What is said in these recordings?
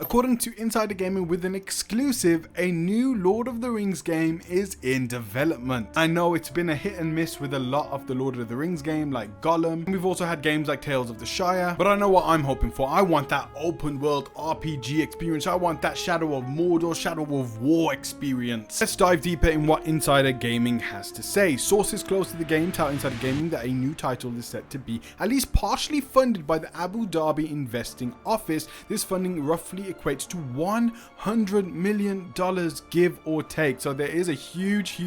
According to Insider Gaming with an exclusive, a new Lord of the Rings game is in development. I know it's been a hit and miss with a lot of the Lord of the Rings game like Gollum. We've also had games like Tales of the Shire, but I know what I'm hoping for. I want that open world RPG experience. I want that Shadow of Mordor, Shadow of War experience. Let's dive deeper in what Insider Gaming has to say. Sources close to the game tell Insider Gaming that a new title is set to be at least partially funded by the Abu Dhabi Investing Office. This funding roughly equates to $100 million, give or take. So there is a huge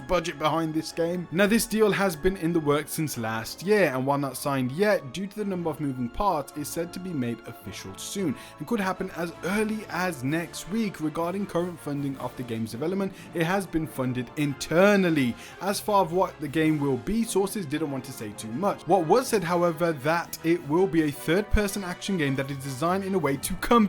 budget behind this game. Now this deal has been in the works since last year, and while not signed yet, due to the number of moving parts, is said to be made official soon and could happen as early as next week. Regarding current funding of the game's development, it has been funded internally. As far as what the game will be, sources didn't want to say too much. What was said, however, that it will be a third-person action game that is designed in a way to compete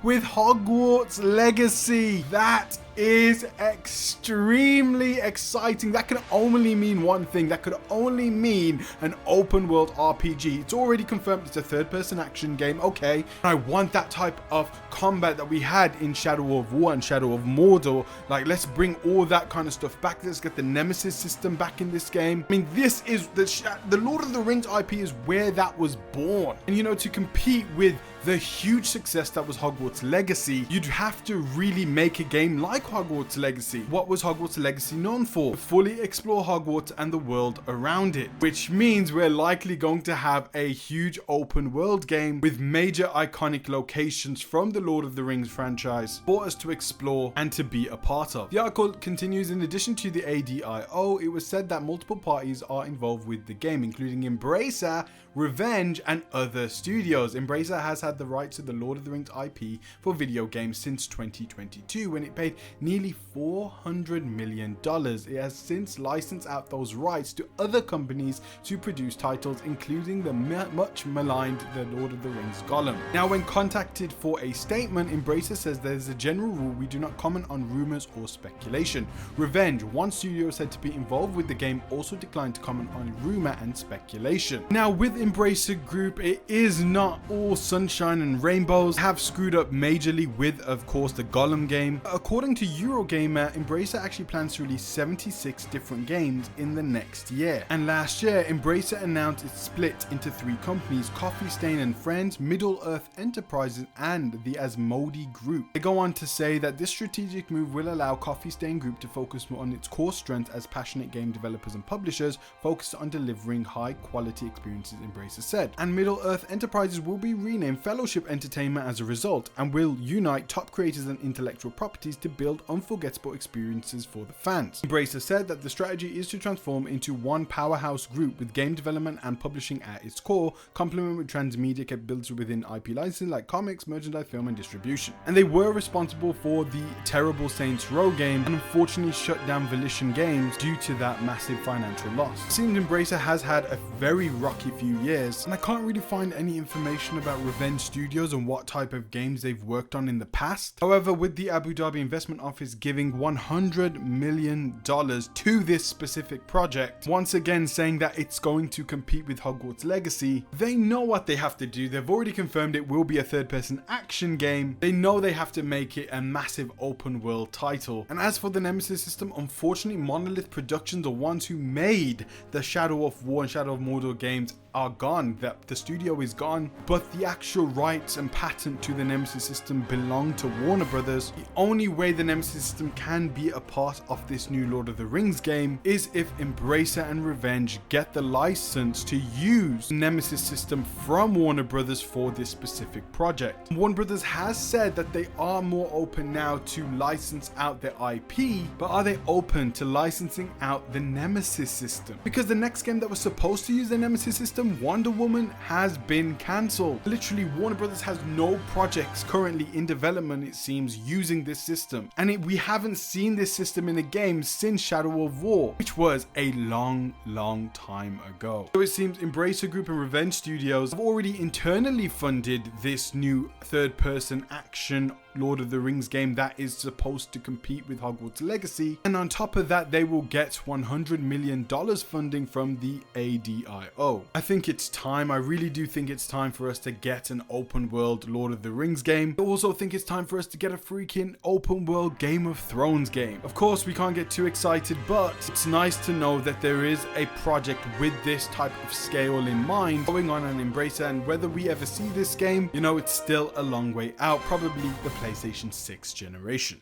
with Hogwarts Legacy. That is extremely exciting. That can only mean one thing. That could only mean an open world RPG. It's already confirmed it's a third-person action game. Okay, I want that type of combat that we had in Shadow of War and Shadow of Mordor. Like, let's bring all that kind of stuff back. Let's get the Nemesis system back in this game. I mean, this is the Lord of the Rings IP is where that was born. And you know, to compete with the huge success that was Hogwarts Legacy, you'd have to really make a game like Hogwarts Legacy. What was Hogwarts Legacy known for? To fully explore Hogwarts and the world around it, which means we're likely going to have a huge open world game with major iconic locations from the Lord of the Rings franchise for us to explore and to be a part of. The article continues, in addition to the ADIO, it was said that multiple parties are involved with the game, including Embracer, Revenge, and other studios. Embracer has had the rights to the Lord of the Rings IP for video games since 2022 when it paid nearly $400 million. It has since licensed out those rights to other companies to produce titles, including the much maligned The Lord of the Rings Gollum. Now, when contacted for a statement, Embracer says there's a general rule: we do not comment on rumors or speculation. Revenge, one studio said to be involved with the game, also declined to comment on rumor and speculation. Now, with Embracer Group, it is not all sunshine and rainbows. Have screwed up majorly with, of course, the Gollum game. According to Eurogamer, Embracer actually plans to release 76 different games in the next year. And last year, Embracer announced its split into 3 companies: Coffee Stain and Friends, Middle-earth Enterprises, and the Asmodee Group. They go on to say that this strategic move will allow Coffee Stain Group to focus more on its core strength as passionate game developers and publishers focused on delivering high-quality experiences, Embracer said. And Middle-earth Enterprises will be renamed Fellowship Entertainment as a result, and will unite top creators and intellectual properties to build unforgettable experiences for the fans. Embracer said that the strategy is to transform into one powerhouse group with game development and publishing at its core, complement with transmedia capabilities within IP licensing like comics, merchandise, film, and distribution. And they were responsible for the terrible Saints Row game and unfortunately shut down Volition Games due to that massive financial loss. It seems Embracer has had a very rocky few years, and I can't really find any information about Revenge Studios and what type of games they've worked on in the past. However, with the Abu Dhabi Investment Office giving $100 million to this specific project, once again saying that it's going to compete with Hogwarts Legacy, they know what they have to do. They've already confirmed it will be a third-person action game. They know they have to make it a massive open world title. And as for the Nemesis system, unfortunately, Monolith Productions, the ones who made the Shadow of War and Shadow of Mordor games, are gone. The studio is gone, but the actual rights and patent to the Nemesis system belong to Warner Brothers. The only way the Nemesis system can be a part of this new Lord of the Rings game is if Embracer and Revenge get the license to use the Nemesis system from Warner Brothers for this specific project. Warner Brothers has said that they are more open now to license out their IP, but are they open to licensing out the Nemesis system? Because the next game that was supposed to use the Nemesis system, Wonder Woman, has been cancelled. Literally, Warner Brothers has no projects currently in development, it seems, using this system. And we haven't seen this system in a game since Shadow of War, which was a long time ago. So it seems Embracer Group and Revenge Studios have already internally funded this new third-person action Lord of the Rings game that is supposed to compete with Hogwarts Legacy. And on top of that, they will get $100 million funding from the ADIO. I think it's time, I really do think it's time for us to get an open world Lord of the Rings game. I also think it's time for us to get a freaking open world Game of Thrones game. Of course, we can't get too excited, but it's nice to know that there is a project with this type of scale in mind going on an Embracer, and whether we ever see this game, you know, it's still a long way out, probably the PlayStation 6 generation.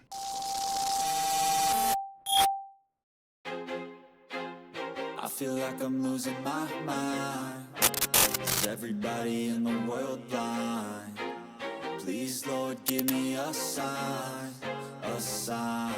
I feel like I'm losing my mind. Is everybody in the world blind? Please, Lord, give me a sign, a sign.